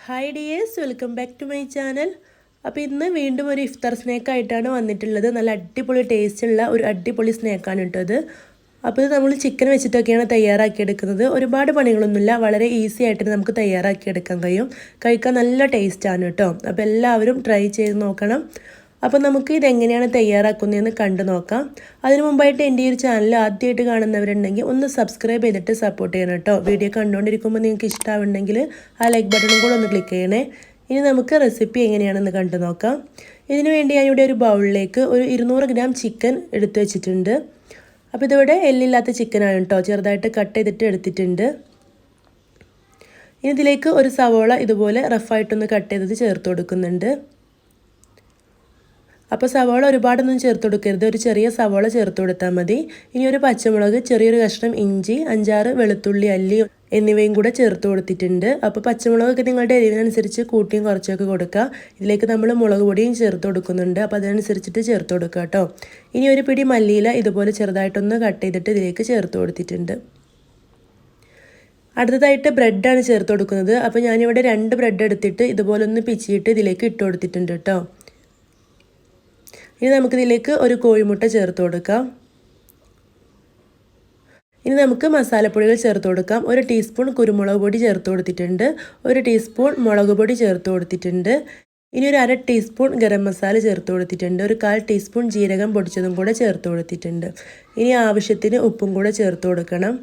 Hi dears, welcome back to my channel. അപ്പോൾ ഇന്ന് വീണ്ടും ഒരു ഇഫ്താർ സ്നാക്കായിട്ടാണ് വന്നിട്ടുള്ളത്. നല്ല അടിപൊളി ടേസ്റ്റുള്ള ഒരു അടിപൊളി സ്നാക്കാണ് കേട്ടത്. അപ്പോൾ ഇത് നമ്മൾ ചിക്കൻ വെച്ചിട്ടൊക്കെയാണ് തയ്യാറാക്കിയെടുക്കുന്നത്. ഒരുപാട് പണികളൊന്നുമില്ല, വളരെ ഈസി ആയിട്ട് നമുക്ക് തയ്യാറാക്കിയെടുക്കാൻ കഴിയും. കഴിക്കാൻ നല്ല ടേസ്റ്റാണ് കേട്ടോ. അപ്പോൾ എല്ലാവരും ട്രൈ ചെയ്ത് നോക്കണം. അപ്പോൾ നമുക്ക് ഇതെങ്ങനെയാണ് തയ്യാറാക്കുന്നതെന്ന് കണ്ടു നോക്കാം. അതിനു മുമ്പായിട്ട് എൻ്റെ ഈ ഒരു ചാനൽ ആദ്യമായിട്ട് കാണുന്നവരുണ്ടെങ്കിൽ ഒന്ന് സബ്സ്ക്രൈബ് ചെയ്തിട്ട് സപ്പോർട്ട് ചെയ്യണം കേട്ടോ. വീഡിയോ കണ്ടുകൊണ്ടിരിക്കുമ്പോൾ നിങ്ങൾക്ക് ഇഷ്ടമാവുണ്ടെങ്കിൽ ആ ലൈക്ക് ബട്ടണും കൂടെ ഒന്ന് ക്ലിക്ക് ചെയ്യണേ. ഇനി നമുക്ക് റെസിപ്പി എങ്ങനെയാണെന്ന് കണ്ടു നോക്കാം. ഇതിനു വേണ്ടി ഞാനിവിടെ ഒരു ബൗളിലേക്ക് ഒരു 200 ഗ്രാം ചിക്കൻ എടുത്തു വെച്ചിട്ടുണ്ട്. അപ്പോൾ ഇതിവിടെ എല്ലില്ലാത്ത ചിക്കനാണ് കേട്ടോ, ചെറുതായിട്ട് കട്ട് ചെയ്തിട്ട് എടുത്തിട്ടുണ്ട്. ഇനി ഇതിലേക്ക് ഒരു സവോള ഇതുപോലെ റഫായിട്ടൊന്ന് കട്ട് ചെയ്തത് ചേർത്ത് കൊടുക്കുന്നുണ്ട്. അപ്പോൾ സവാള ഒരുപാടൊന്നും ചേർത്ത് കൊടുക്കരുത്, ഒരു ചെറിയ സവാള ചേർത്ത് കൊടുത്താൽ മതി. ഇനി ഒരു പച്ചമുളക്, ചെറിയൊരു കഷ്ണം ഇഞ്ചി, 5-6 വെളുത്തുള്ളി അല്ലി എന്നിവയും കൂടെ ചേർത്ത് കൊടുത്തിട്ടുണ്ട്. അപ്പോൾ പച്ചമുളകൊക്കെ നിങ്ങളുടെ എരിവിനനുസരിച്ച് കൂട്ടിയും കുറച്ചൊക്കെ കൊടുക്കുക. ഇതിലേക്ക് നമ്മൾ മുളക് പൊടിയും ചേർത്ത് കൊടുക്കുന്നുണ്ട്, അപ്പോൾ അതിനനുസരിച്ചിട്ട് ചേർത്ത് കൊടുക്കുക കേട്ടോ. ഇനി ഒരു പിടി മല്ലിയില ഇതുപോലെ ചെറുതായിട്ടൊന്ന് കട്ട് ചെയ്തിട്ട് ഇതിലേക്ക് ചേർത്ത് കൊടുത്തിട്ടുണ്ട്. അടുത്തതായിട്ട് ബ്രെഡാണ് ചേർത്ത് കൊടുക്കുന്നത്. അപ്പോൾ ഞാനിവിടെ 2 ബ്രെഡ് എടുത്തിട്ട് ഇതുപോലെ ഒന്ന് പിച്ചിയിട്ട് ഇതിലേക്ക് ഇട്ട് കൊടുത്തിട്ടുണ്ട് കേട്ടോ. ഇനി നമുക്കിതിലേക്ക് ഒരു കോഴിമുട്ട ചേർത്ത് കൊടുക്കാം. ഇനി നമുക്ക് മസാലപ്പൊടികൾ ചേർത്ത് കൊടുക്കാം. 1 ടീസ്പൂൺ കുരുമുളക് പൊടി ചേർത്ത് കൊടുത്തിട്ടുണ്ട്, 1 ടീസ്പൂൺ മുളക് പൊടി ചേർത്ത് കൊടുത്തിട്ടുണ്ട്. ഇനി ഒരു 1/2 ടീസ്പൂൺ ഗരം മസാല ചേർത്ത് കൊടുത്തിട്ടുണ്ട്, ഒരു 1/4 ടീസ്പൂൺ ജീരകം പൊടിച്ചതും കൂടെ ചേർത്ത് കൊടുത്തിട്ടുണ്ട്. ഇനി ആവശ്യത്തിന് ഉപ്പും കൂടെ ചേർത്ത് കൊടുക്കണം.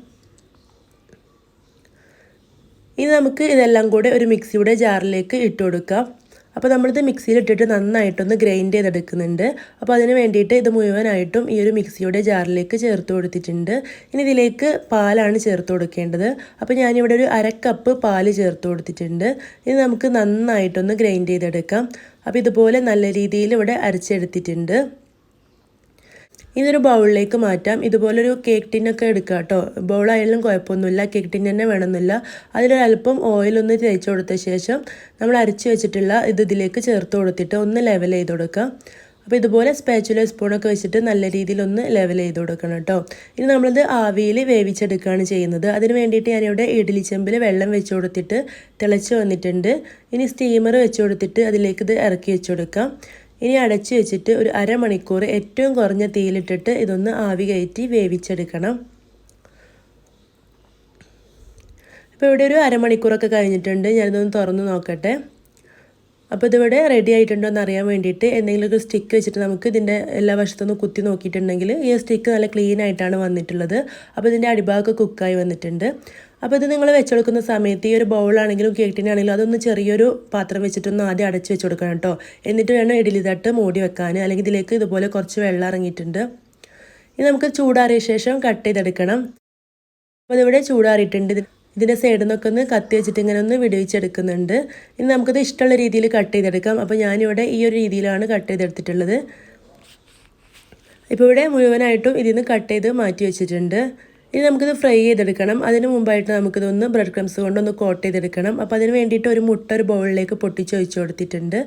ഇനി നമുക്ക് ഇതെല്ലാം കൂടെ ഒരു മിക്സിയുടെ ജാറിലേക്ക് ഇട്ട് കൊടുക്കാം. അപ്പോൾ നമ്മളിത് മിക്സിയിലിട്ടിട്ട് നന്നായിട്ടൊന്ന് ഗ്രൈൻഡ് ചെയ്തെടുക്കുന്നുണ്ട്. അപ്പോൾ അതിന് വേണ്ടിയിട്ട് ഇത് മുഴുവനായിട്ടും ഈ ഒരു മിക്സിയുടെ ജാറിലേക്ക് ചേർത്ത് കൊടുത്തിട്ടുണ്ട്. ഇനി ഇതിലേക്ക് പാലാണ് ചേർത്ത് കൊടുക്കേണ്ടത്. അപ്പോൾ ഞാനിവിടെ ഒരു 1/2 കപ്പ് പാല് ചേർത്ത് കൊടുത്തിട്ടുണ്ട്. ഇനി നമുക്ക് നന്നായിട്ടൊന്ന് ഗ്രൈൻഡ് ചെയ്തെടുക്കാം. അപ്പോൾ ഇതുപോലെ നല്ല രീതിയിൽ ഇവിടെ അരച്ചെടുത്തിട്ടുണ്ട്. ഇതൊരു ബൗളിലേക്ക് മാറ്റാം. ഇതുപോലൊരു കേക്ക് ടിന്നൊക്കെ എടുക്കുക കേട്ടോ. ബൗളായാലും കുഴപ്പമൊന്നുമില്ല, കേക്ക് ടിൻ തന്നെ വേണമെന്നില്ല. അതിലൊരല്പം ഓയിലൊന്ന് തേച്ച് കൊടുത്ത ശേഷം നമ്മൾ അരച്ച് വെച്ചിട്ടുള്ള ഇതിലേക്ക് ചേർത്ത് കൊടുത്തിട്ട് ഒന്ന് ലെവൽ ചെയ്ത് കൊടുക്കുക. അപ്പോൾ ഇതുപോലെ സ്പാച്ചുല സ്പൂണൊക്കെ വെച്ചിട്ട് നല്ല രീതിയിലൊന്ന് ലെവൽ ചെയ്ത് കൊടുക്കണം കേട്ടോ. ഇനി നമ്മളിത് ആവിയിൽ വേവിച്ചെടുക്കുകയാണ് ചെയ്യുന്നത്. അതിന് വേണ്ടിയിട്ട് ഞാനിവിടെ ഇഡ്ഡലി ചെമ്പിൽ വെള്ളം വെച്ച് കൊടുത്തിട്ട് തിളച്ച് വന്നിട്ടുണ്ട്. ഇനി സ്റ്റീമർ വെച്ച് കൊടുത്തിട്ട് അതിലേക്ക് ഇത് ഇറക്കി വെച്ച് കൊടുക്കാം. ഇനി അടച്ചു വെച്ചിട്ട് ഒരു 1/2 മണിക്കൂർ ഏറ്റവും കുറഞ്ഞ തീയിലിട്ടിട്ട് ഇതൊന്ന് ആവി കയറ്റി വേവിച്ചെടുക്കണം. ഇപ്പോൾ ഇവിടെ ഒരു 1/2 മണിക്കൂറൊക്കെ കഴിഞ്ഞിട്ടുണ്ട്. ഞാനിതൊന്ന് തുറന്ന് നോക്കട്ടെ. അപ്പോൾ ഇതിവിടെ റെഡി ആയിട്ടുണ്ടോ എന്ന് അറിയാൻ വേണ്ടിയിട്ട് എന്തെങ്കിലും ഒരു സ്റ്റിക്ക് വെച്ചിട്ട് നമുക്ക് ഇതിൻ്റെ എല്ലാ വശത്തൊന്ന് കുത്തി നോക്കിയിട്ടുണ്ടെങ്കിൽ ഈ സ്റ്റിക്ക് നല്ല ക്ലീൻ ആയിട്ടാണ് വന്നിട്ടുള്ളത്. അപ്പോൾ ഇതിൻ്റെ അടിഭാഗമൊക്കെ കുക്കായി വന്നിട്ടുണ്ട്. അപ്പോൾ ഇത് നിങ്ങൾ വെച്ചെടുക്കുന്ന സമയത്ത് ഈ ഒരു ബൗളാണെങ്കിലും കേക്ക് ടിന്നാണെങ്കിലും അതൊന്ന് ചെറിയൊരു പാത്രം വെച്ചിട്ടൊന്ന് ആദ്യം അടച്ച് വെച്ച് കൊടുക്കണം കേട്ടോ. എന്നിട്ട് വേണം ഇഡ്ഡലി തട്ട് മൂടി വെക്കാൻ, അല്ലെങ്കിൽ ഇതിലേക്ക് ഇതുപോലെ കുറച്ച് വെള്ളം ഇറങ്ങിയിട്ടുണ്ട്. ഇനി നമുക്ക് ചൂടാറിയ ശേഷം കട്ട് ചെയ്തെടുക്കണം. അപ്പോൾ ഇതിവിടെ ചൂടാറിയിട്ടുണ്ട്. ഇതിൻ്റെ സൈഡിൽ നിന്നൊക്കെ ഒന്ന് കത്തി വെച്ചിട്ട് ഇങ്ങനെ ഒന്ന് വിടുവിച്ചെടുക്കുന്നുണ്ട്. ഇനി നമുക്കത് ഇഷ്ടമുള്ള രീതിയിൽ കട്ട് ചെയ്തെടുക്കാം. അപ്പോൾ ഞാനിവിടെ ഈ ഒരു രീതിയിലാണ് കട്ട് ചെയ്തെടുത്തിട്ടുള്ളത്. ഇപ്പോൾ ഇവിടെ മുഴുവനായിട്ടും ഇതിൽ നിന്ന് കട്ട് ചെയ്ത് മാറ്റി വെച്ചിട്ടുണ്ട്. ഇനി നമുക്കിത് ഫ്രൈ ചെയ്തെടുക്കണം. അതിന് മുമ്പായിട്ട് നമുക്കിതൊന്ന് ബ്രെഡ് ക്രംസ് കൊണ്ടൊന്ന് കോട്ട് ചെയ്തെടുക്കണം. അപ്പോൾ അതിന് വേണ്ടിയിട്ട് ഒരു മുട്ട ഒരു ബൗളിലേക്ക് പൊട്ടിച്ച് ഒഴിച്ച് കൊടുത്തിട്ടുണ്ട്.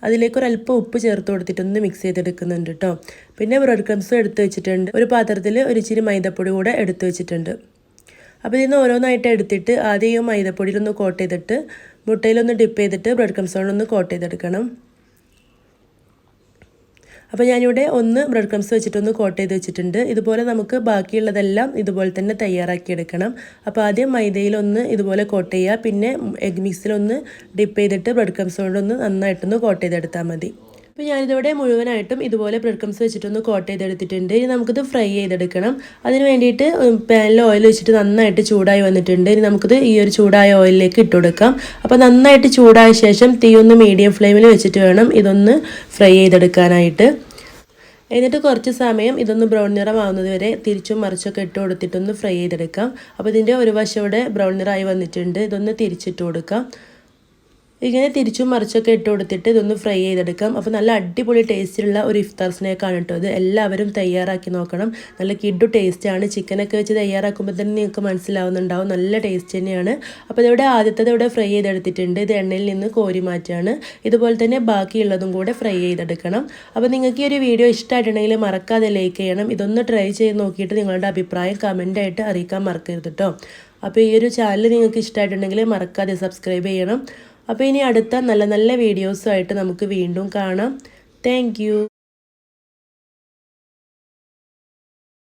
അതിലേക്ക് ഒരല്പം ഉപ്പ് ചേർത്ത് കൊടുത്തിട്ടൊന്ന് മിക്സ് ചെയ്തെടുക്കുന്നുണ്ട് കേട്ടോ. പിന്നെ ബ്രെഡ് ക്രംസും എടുത്ത് വെച്ചിട്ടുണ്ട്. ഒരു പാത്രത്തിൽ ഒരു ഇച്ചിരി മൈദപ്പൊടി കൂടെ എടുത്ത് വെച്ചിട്ടുണ്ട്. അപ്പോൾ ഇതിൽ നിന്ന് ഓരോന്നായിട്ട് എടുത്തിട്ട് ആദ്യം ഈ മൈദപ്പൊടിയിലൊന്ന് കോട്ട് ചെയ്തിട്ട് മുട്ടയിലൊന്ന് ഡിപ്പ് ചെയ്തിട്ട് ബ്രെഡ് ക്രംസ് കൊണ്ടൊന്ന് കോട്ട് ചെയ്തെടുക്കണം. അപ്പോൾ ഞാനിവിടെ ഒന്ന് ബ്രെഡ് ക്രംസ് വെച്ചിട്ടൊന്ന് കോട്ട് ചെയ്ത് വെച്ചിട്ടുണ്ട്. ഇതുപോലെ നമുക്ക് ബാക്കിയുള്ളതെല്ലാം ഇതുപോലെ തന്നെ തയ്യാറാക്കിയെടുക്കണം. അപ്പോൾ ആദ്യം മൈദയിലൊന്ന് ഇതുപോലെ കോട്ട് ചെയ്യുക, പിന്നെ എഗ് മിക്സിലൊന്ന് ഡിപ്പ് ചെയ്തിട്ട് ബ്രെഡ് ക്രംസ് കൊണ്ടൊന്ന് നന്നായിട്ടൊന്ന് കോട്ട് ചെയ്തെടുത്താൽ മതി. അപ്പോൾ ഞാനിതിവിടെ മുഴുവനായിട്ടും ഇതുപോലെ ബ്രെഡ് ക്രംസ് വെച്ചിട്ടൊന്ന് കോട്ട് ചെയ്തെടുത്തിട്ടുണ്ട്. ഇനി നമുക്കിത് ഫ്രൈ ചെയ്തെടുക്കണം. അതിന് വേണ്ടിയിട്ട് പാനിൽ ഓയിൽ വെച്ചിട്ട് നന്നായിട്ട് ചൂടായി വന്നിട്ടുണ്ട്. ഇനി നമുക്കിത് ഈ ഒരു ചൂടായ ഓയിലിലേക്ക് ഇട്ട് കൊടുക്കാം. അപ്പോൾ നന്നായിട്ട് ചൂടായ ശേഷം തീ ഒന്ന് മീഡിയം ഫ്ലെയിമിൽ വെച്ചിട്ട് വേണം ഇതൊന്ന് ഫ്രൈ ചെയ്തെടുക്കാനായിട്ട്. എന്നിട്ട് കുറച്ച് സമയം ഇതൊന്ന് ബ്രൗൺ നിറമാവുന്നത് വരെ തിരിച്ചും മറിച്ചൊക്കെ ഇട്ട് കൊടുത്തിട്ടൊന്ന് ഫ്രൈ ചെയ്തെടുക്കാം. അപ്പോൾ ഇതിൻ്റെ ഒരു വശം ഇവിടെ ബ്രൗൺ നിറമായി വന്നിട്ടുണ്ട്. ഇതൊന്ന് തിരിച്ചിട്ട് കൊടുക്കാം. ഇങ്ങനെ തിരിച്ചും മറിച്ചൊക്കെ ഇട്ട് കൊടുത്തിട്ട് ഇതൊന്ന് ഫ്രൈ ചെയ്തെടുക്കാം. അപ്പോൾ നല്ല അടിപൊളി ടേസ്റ്റിലുള്ള ഒരു ഇഫ്താർ സ്നാക്കാണ് കേട്ടോ ഇത്. എല്ലാവരും തയ്യാറാക്കി നോക്കണം. നല്ല കിഡു ടേസ്റ്റാണ്. ചിക്കനൊക്കെ വെച്ച് തയ്യാറാക്കുമ്പോൾ തന്നെ നിങ്ങൾക്ക് മനസ്സിലാവുന്നുണ്ടാവും, നല്ല ടേസ്റ്റ് തന്നെയാണ്. അപ്പോൾ ഇതിവിടെ ആദ്യത്തത് ഇവിടെ ഫ്രൈ ചെയ്തെടുത്തിട്ടുണ്ട്. ഇത് എണ്ണയിൽ നിന്ന് കോരി മാറ്റാണ്. ഇതുപോലെ തന്നെ ബാക്കിയുള്ളതും കൂടെ ഫ്രൈ ചെയ്തെടുക്കണം. അപ്പോൾ നിങ്ങൾക്ക് ഈ ഒരു വീഡിയോ ഇഷ്ടമായിട്ടുണ്ടെങ്കിൽ മറക്കാതെ ലൈക്ക് ചെയ്യണം. ഇതൊന്ന് ട്രൈ ചെയ്ത് നോക്കിയിട്ട് നിങ്ങളുടെ അഭിപ്രായം കമൻ്റായിട്ട് അറിയിക്കാൻ മറക്കരുത് കേട്ടോ. അപ്പോൾ ഈ ഒരു ചാനൽ നിങ്ങൾക്ക് ഇഷ്ടമായിട്ടുണ്ടെങ്കിൽ മറക്കാതെ സബ്സ്ക്രൈബ് ചെയ്യണം. അപ്പോൾ ഇനി അടുത്ത നല്ല നല്ല വീഡിയോസുമായിട്ട് നമുക്ക് വീണ്ടും കാണാം. താങ്ക്